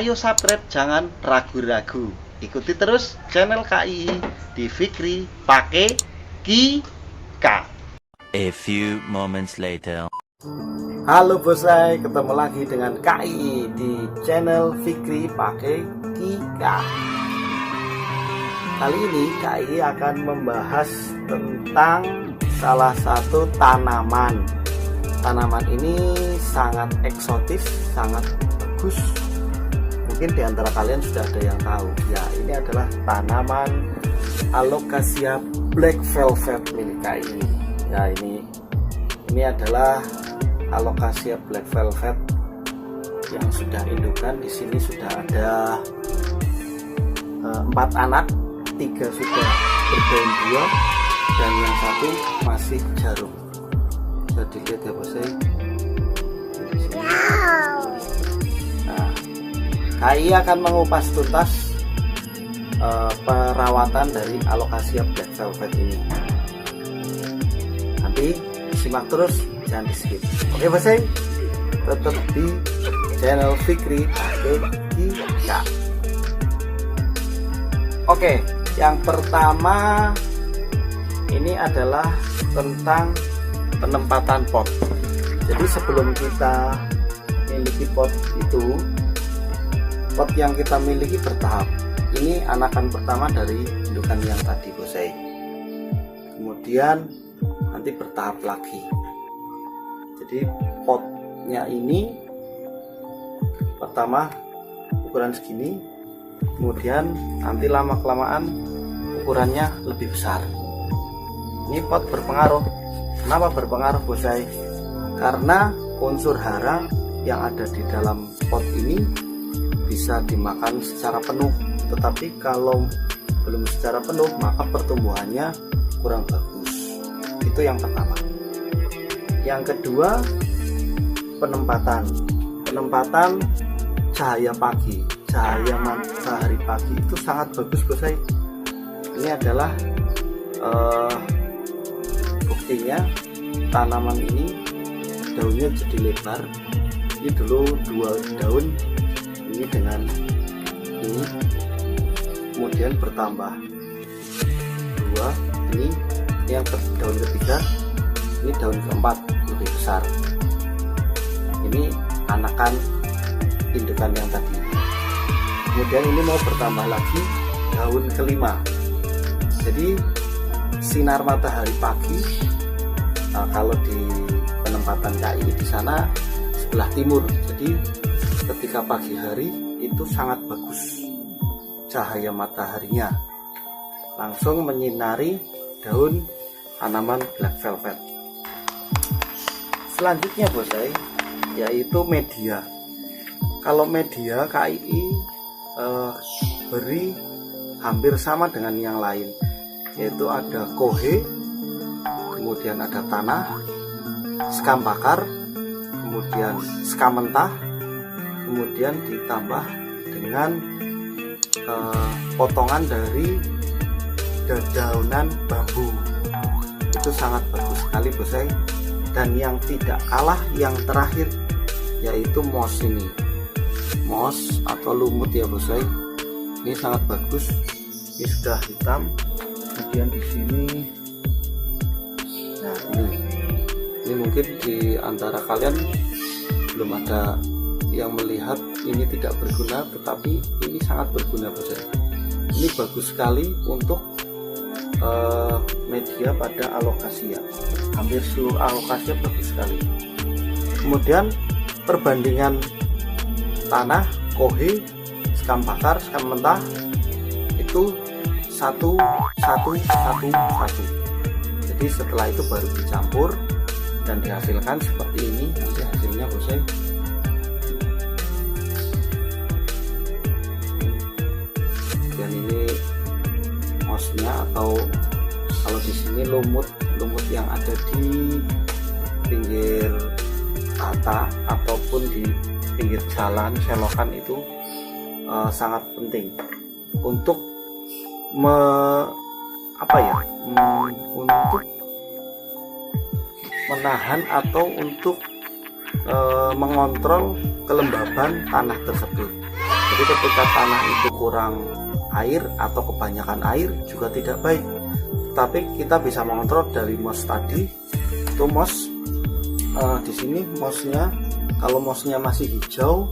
Ayo subscribe, jangan ragu-ragu. Ikuti terus channel KII di Fikri pakai Kika. A few moments later. Halo bosai, ketemu lagi dengan KII di channel Fikri pakai Kika. Kali ini KII akan membahas tentang salah satu tanaman. Tanaman ini sangat eksotis, sangat bagus. Mungkin di antara kalian sudah ada yang tahu. Ya, ini adalah tanaman Alocasia Black Velvet milik KII. Ya, ini adalah Alocasia Black Velvet yang sudah indukan. Di sini sudah ada 4 anak, 3 sudah berdaun buah dan yang satu masih jarum. Bisa dilihat ya bosnya. Nah, KII akan mengupas tuntas perawatan dari Alocasia Black Velvet ini. Nanti simak terus, jangan di skip. Oke bosnya, tetap di channel Fikri pakai Kika. Oke, yang pertama ini adalah tentang penempatan pot. Jadi sebelum kita miliki pot itu, pot yang kita miliki bertahap. Ini anakan pertama dari indukan yang tadi bosai. Kemudian nanti bertahap lagi. Jadi potnya ini pertama ukuran segini, kemudian nanti lama kelamaan ukurannya lebih besar. Ini pot berpengaruh. Kenapa berpengaruh bosai? Karena unsur hara yang ada di dalam pot ini bisa dimakan secara penuh, tetapi kalau belum secara penuh maka pertumbuhannya kurang bagus. Itu yang pertama. Yang kedua, penempatan cahaya pagi, cahaya matahari pagi itu sangat bagus bosai. Ini adalah buktinya tanaman ini daunnya jadi lebar. Ini dulu 2 daun, ini dengan ini kemudian bertambah 2, ini yang daun ketiga, ini daun keempat lebih besar. Ini anakan indukan yang tadi. Kemudian ini mau bertambah lagi daun kelima. Jadi sinar matahari pagi, kalau di penempatan KII di sana sebelah timur. Jadi ketika pagi hari itu sangat bagus cahaya mataharinya, langsung menyinari daun tanaman Black Velvet. Selanjutnya bosai, yaitu media. Kalau media KII beri hampir sama dengan yang lain, yaitu ada kohe, kemudian ada tanah, sekam bakar, kemudian sekam mentah, kemudian ditambah dengan potongan dari dedaunan bambu. Itu sangat bagus sekali bosai. Dan yang tidak kalah yang terakhir yaitu moss. Ini moss atau lumut ya bosai, ini sangat bagus. Ini sudah hitam. Kemudian di sini, nah ini mungkin di antara kalian belum ada yang melihat ini tidak berguna, tetapi ini sangat berguna bosai. Ini bagus sekali untuk media pada Alocasia. Hampir seluruh Alocasia bagus sekali. Kemudian perbandingan tanah, kohe, sekam bakar, sekam mentah itu 1, 1, 1, 1. Jadi setelah itu baru dicampur dan dihasilkan seperti ini. Nanti hasilnya bosai. Dan ini mossnya, atau kalau di sini lumut yang ada di pinggir tata ataupun di pinggir jalan, selokan itu sangat penting untuk untuk menahan atau untuk mengontrol kelembaban tanah tersebut. Jadi ketika tanah itu kurang air atau kebanyakan air juga tidak baik. Tapi kita bisa mengontrol dari mouse tadi. Itu mouse di sini mouse-nya, kalau mouse-nya masih hijau,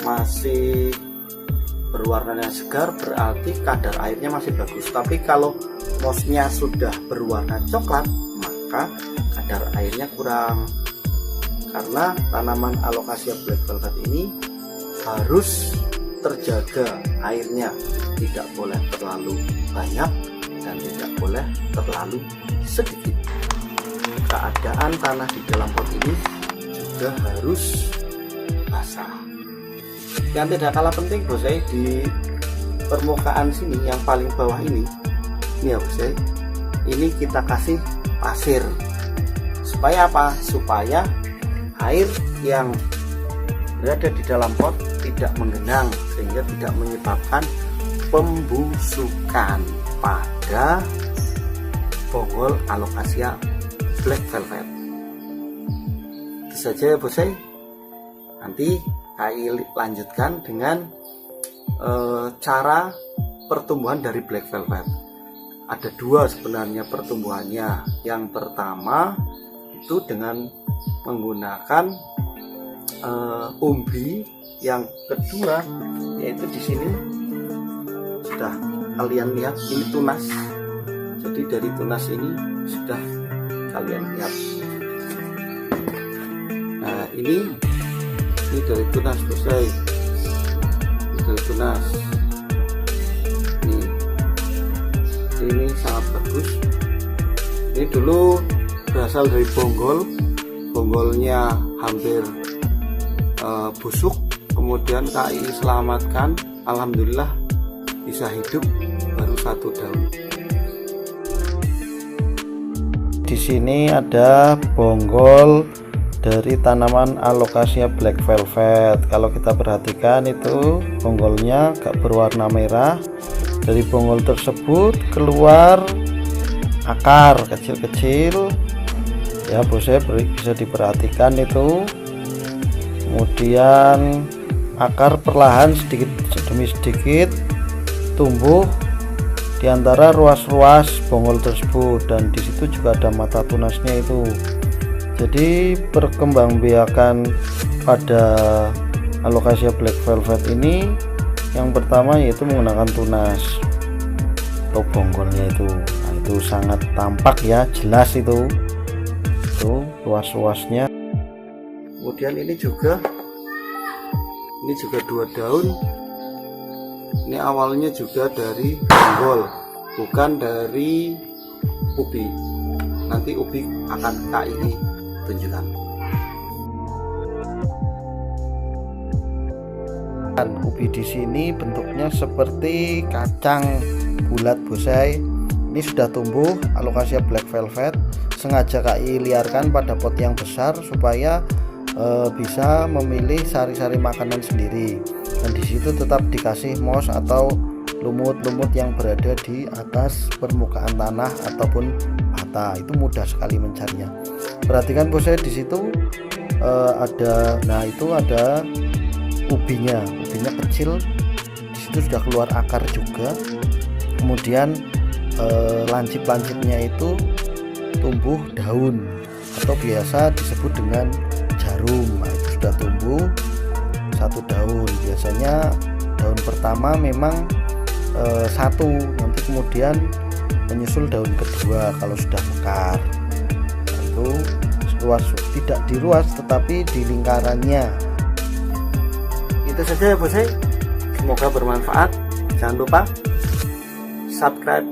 masih berwarnanya segar, berarti kadar airnya masih bagus. Tapi kalau mouse-nya sudah berwarna coklat, maka kadar airnya kurang. Karena tanaman Alocasia Black Velvet ini harus terjaga airnya, tidak boleh terlalu banyak dan tidak boleh terlalu sedikit. Keadaan tanah di dalam pot ini juga harus basah. Yang tidak kalah penting bosai, di permukaan sini yang paling bawah ini ya bosai, ini kita kasih pasir. Supaya apa? Supaya air yang berada di dalam pot tidak menggenang, sehingga tidak menyebabkan pembusukan pada bonggol Alocasia Black Velvet. Itu saja ya bosai. Nanti KAI lanjutkan dengan cara pertumbuhan dari Black Velvet. Ada dua sebenarnya pertumbuhannya. Yang pertama itu dengan menggunakan umbi. Yang kedua yaitu di sini sudah kalian lihat, ini tunas. Jadi dari tunas ini sudah kalian lihat. Nah ini dari tunas bosai, ini dari tunas. Ini sangat bagus. Ini dulu berasal dari bonggolnya hampir busuk, kemudian KAI selamatkan, alhamdulillah bisa hidup baru 1 daun. Di sini ada bonggol dari tanaman Alocasia Black Velvet. Kalau kita perhatikan itu bonggolnya agak berwarna merah. Dari bonggol tersebut keluar akar kecil-kecil ya bosai, bisa diperhatikan itu. Kemudian akar perlahan sedikit demi sedikit tumbuh di antara ruas-ruas bonggol tersebut, dan di situ juga ada mata tunasnya itu. Jadi perkembangbiakan pada Alocasia Black Velvet ini yang pertama yaitu menggunakan tunas atau bonggolnya itu. Nah, itu sangat tampak ya, jelas itu ruas-ruasnya. Kemudian ini juga 2 daun. Ini awalnya juga dari bonggol, bukan dari ubi. Nanti ubi akan KAI tunjukkan. Ubi di sini bentuknya seperti kacang bulat bosai. Ini sudah tumbuh Alocasia Black Velvet. Sengaja KAI liarkan pada pot yang besar supaya bisa memilih sari-sari makanan sendiri. Dan di situ tetap dikasih moss atau lumut-lumut yang berada di atas permukaan tanah ataupun bata. Itu mudah sekali mencarinya. Perhatikan bosai, di situ ada ubinya kecil. Di situ sudah keluar akar juga. Kemudian lancip-lancipnya itu tumbuh daun atau biasa disebut dengan jarum. Nah, itu sudah tumbuh 1 daun. Biasanya daun pertama memang 1, nanti kemudian menyusul daun kedua kalau sudah mekar. Nah, itu luas, tidak di ruas tetapi di lingkarannya. Itu saja ya bosai, semoga bermanfaat. Jangan lupa subscribe,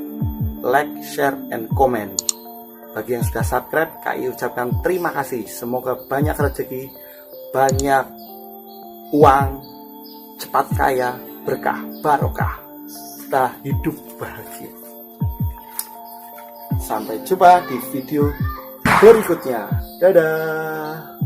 like, share, and comment. Bagi yang sudah subscribe, KAI ucapkan terima kasih. Semoga banyak rezeki, banyak uang, cepat kaya, berkah, barokah, serta hidup bahagia. Sampai jumpa di video berikutnya. Dadah.